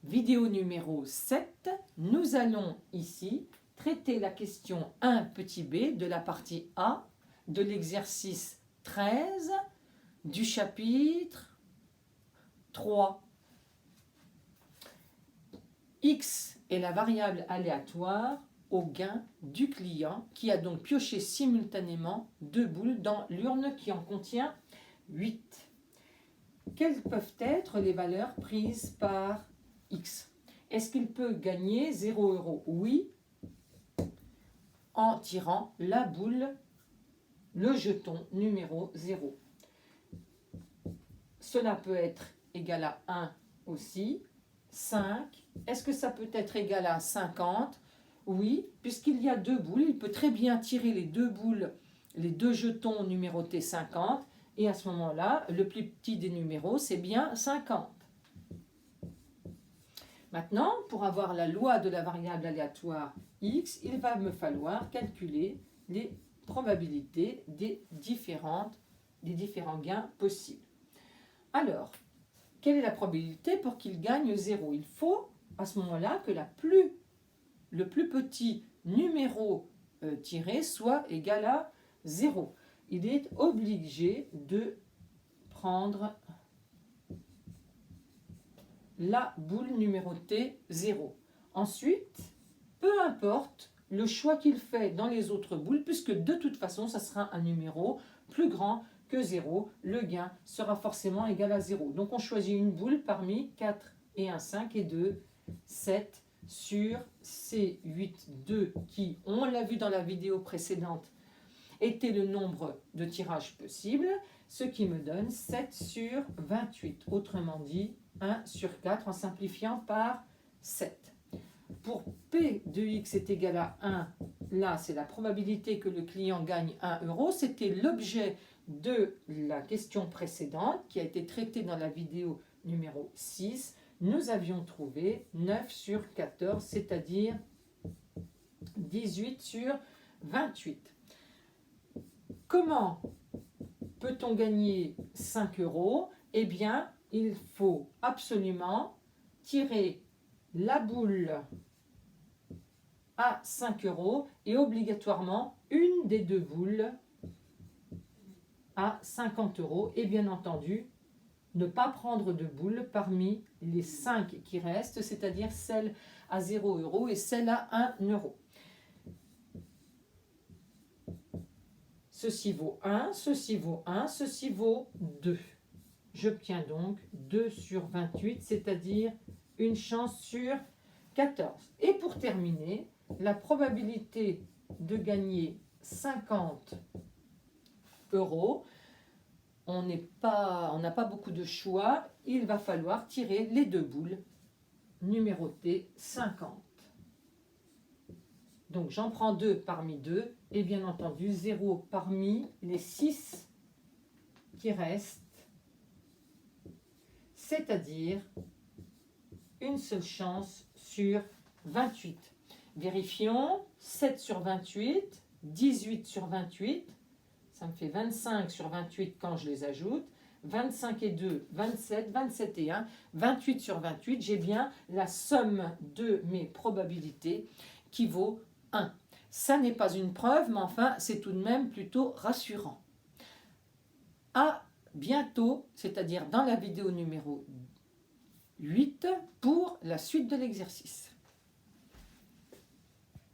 Vidéo numéro 7, nous allons ici traiter la question 1 petit b de la partie A de l'exercice 13 du chapitre 3. X est la variable aléatoire au gain du client qui a donc pioché simultanément 2 boules dans l'urne qui en contient 8. Quelles peuvent être les valeurs prises par X? Est-ce qu'il peut gagner 0 €? Oui, en tirant la boule, le jeton numéro 0. Cela peut être égal à 1 aussi. 5. Est-ce que ça peut être égal à 50? Oui, puisqu'il y a 2 boules, il peut très bien tirer les 2 boules, les 2 jetons numérotés 50, et à ce moment-là, le plus petit des numéros, c'est bien 50. Maintenant, pour avoir la loi de la variable aléatoire x, il va me falloir calculer les probabilités des différents gains possibles. Alors, quelle est la probabilité pour qu'il gagne 0? Il faut à ce moment-là que le plus petit numéro tiré soit égal à 0. Il est obligé de prendre la boule numérotée 0. Ensuite, peu importe le choix qu'il fait dans les autres boules, puisque de toute façon, ça sera un numéro plus grand que 0, le gain sera forcément égal à 0. Donc on choisit une boule parmi 4 et 1, 5 et 2, 7 sur ces 8, 2 qui, on l'a vu dans la vidéo précédente, était le nombre de tirages possibles, ce qui me donne 7 sur 28. Autrement dit, 1 sur 4 en simplifiant par 7. Pour P de X est égal à 1, là c'est la probabilité que le client gagne 1 €. C'était l'objet de la question précédente qui a été traitée dans la vidéo numéro 6. Nous avions trouvé 9 sur 14, c'est-à-dire 18 sur 28. Comment peut-on gagner 5 €? Eh bien, il faut absolument tirer la boule à 5 € et obligatoirement une des 2 boules à 50 € et bien entendu ne pas prendre de boule parmi les 5 qui restent, c'est-à-dire celle à 0 € et celle à 1 €. Ceci vaut 1, ceci vaut 1, ceci vaut 2. J'obtiens donc 2 sur 28, c'est-à-dire une chance sur 14. Et pour terminer, la probabilité de gagner 50 €, on n'a pas beaucoup de choix, il va falloir tirer les 2 boules numérotées 50. Donc j'en prends 2 parmi 2 et bien entendu 0 parmi les 6 qui restent, c'est-à-dire une seule chance sur 28. Vérifions, 7 sur 28, 18 sur 28, ça me fait 25 sur 28 quand je les ajoute, 25 et 2, 27, 27 et 1, 28 sur 28, j'ai bien la somme de mes probabilités qui vaut 1. Ça n'est pas une preuve, mais enfin, c'est tout de même plutôt rassurant. À bientôt, c'est-à-dire dans la vidéo numéro 8 pour la suite de l'exercice.